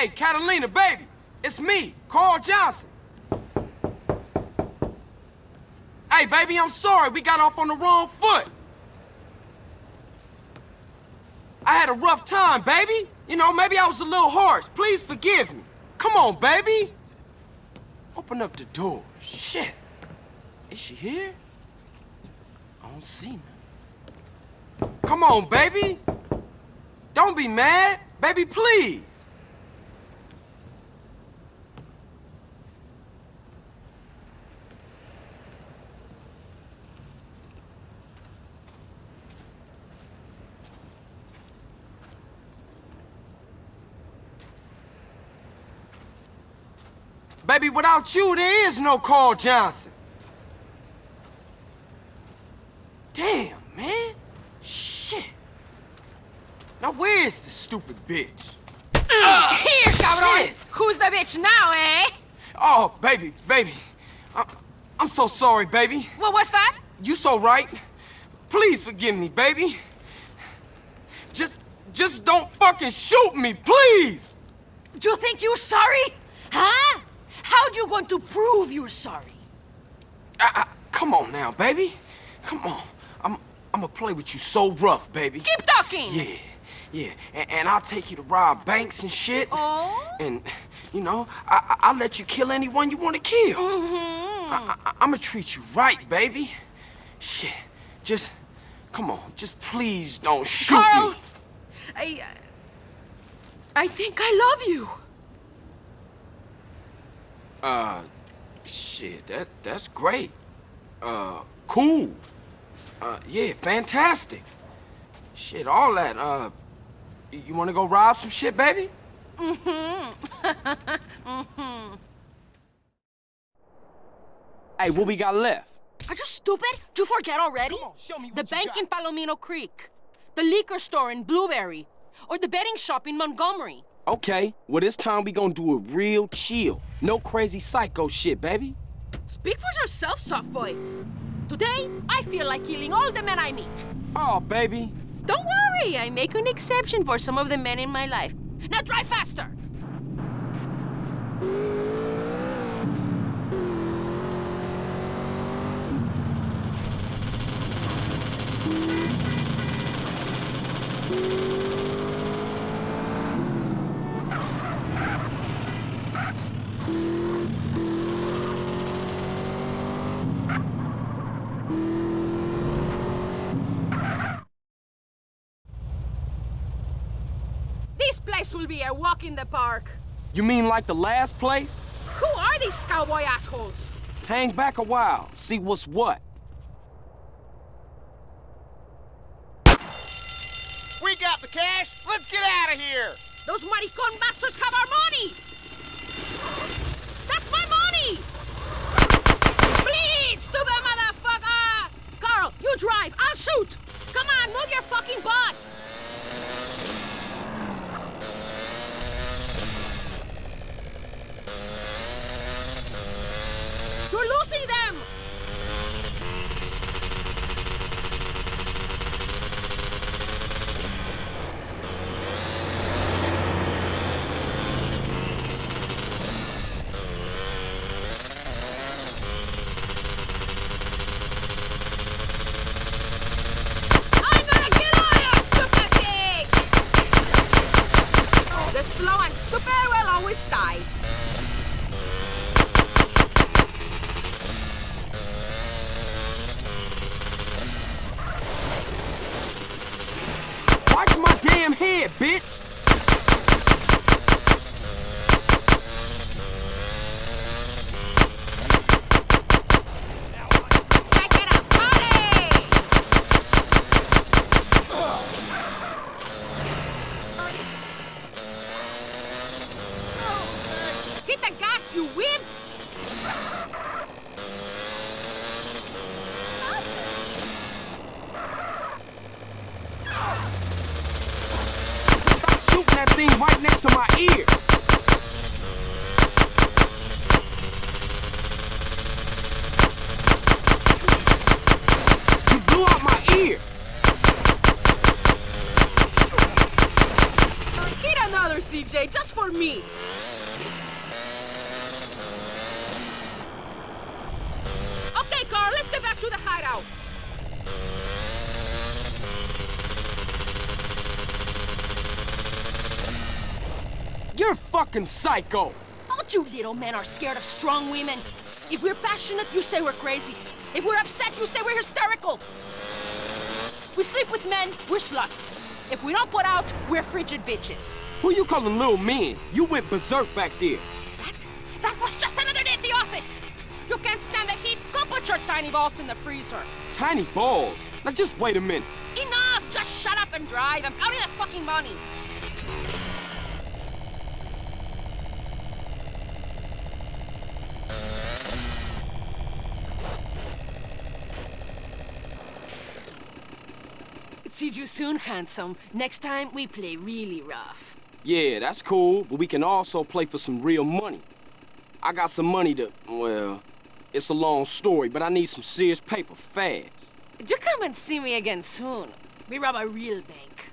Hey, Catalina, baby. It's me, Carl Johnson. Hey, baby, I'm sorry. We got off on the wrong foot. I had a rough time, baby. You know, maybe I was a little harsh. Please forgive me. Come on, baby. Open up the door. Shit. Is she here? I don't see nothing. Come on, baby. Don't be mad. Baby, please. Baby, without you, there is no Carl Johnson. Damn, man. Shit. Now where is this stupid bitch? Here, cabrón! Shit. Who's the bitch now, eh? Oh, baby. I'm so sorry, baby. What was that? You so right. Please forgive me, baby. Just don't fucking shoot me, please! Do you think you're sorry? Huh? How you going to prove you're sorry? Come on now, baby. Come on. I'm gonna play with you so rough, baby. Keep talking! Yeah. And I'll take you to rob banks and shit. Oh? And, you know, I'll let you kill anyone you want to kill. I'm gonna treat you right, baby. Shit. Just, come on. Just please don't shoot Carl, me. I think I love you. Shit, that's great. Cool. Yeah, fantastic. Shit, all that, you wanna go rob some shit, baby? Hey, what we got left? Are you stupid? Did you forget already? Come on, show me the what you bank got. in Palomino Creek, the liquor store in Blueberry, or the betting shop in Montgomery. Okay, well this time we gonna do it real chill. No crazy psycho shit, baby. Speak for yourself, soft boy. Today, I feel like killing all the men I meet. Oh, baby. Don't worry, I make an exception for some of the men in my life. Now drive faster! This place will be a walk in the park. You mean like the last place? Who are these cowboy assholes? Hang back a while, see what's what. We got the cash. Let's get out of here. Those maricon bastards have our money! That's my money! Please, stupid motherfucker! Carl, you drive, I'll shoot! Come on, move your fucking butt! You're losing them! I'm gonna kill all you stupid pig! The slow and stupid will always die. Watch my damn head, bitch! Check it out, party! Hit the gas, you wimp! Stop shooting that thing right next to my ear! You blew out my ear! Hit another, CJ, just for for me! Okay, Carl, let's get back to the hideout. You're fucking psycho! Don't you little men are scared of strong women. If we're passionate, you say we're crazy. If we're upset, you say we're hysterical. We sleep with men, we're sluts. If we don't put out, we're frigid bitches. Who you calling little men? You went berserk back there. That was just another day at the office. You can't stand the heat? Go put your tiny balls in the freezer. Tiny balls? Now just wait a minute. Enough! Just shut up and drive. I'm counting that fucking money. See you soon, handsome. Next time, we play really rough. Yeah, that's cool, but we can also play for some real money. I got some money to, well, it's a long story, but I need some serious paper fast. You come and see me again soon. We rob a real bank.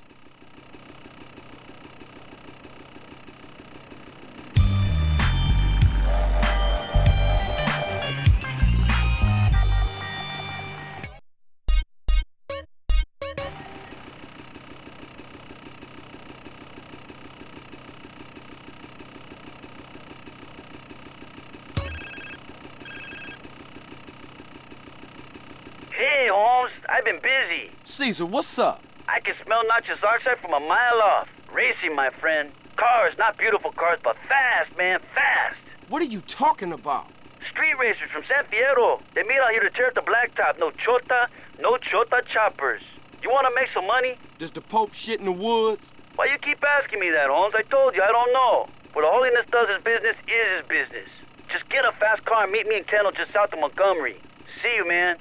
Hey, Holmes, I've been busy. Caesar, what's up? I can smell Nacho's archetype from a mile off. Racing, my friend. Cars, not beautiful cars, but fast, man, fast. What are you talking about? Street racers from San Fierro. They meet out here to tear up the blacktop. No chota choppers. You want to make some money? Does the Pope shit in the woods? Why you keep asking me that, Holmes? I told you, I don't know. What Holiness does his business is his business. Just get a fast car and meet me in Kendall just south of Montgomery. See you, man.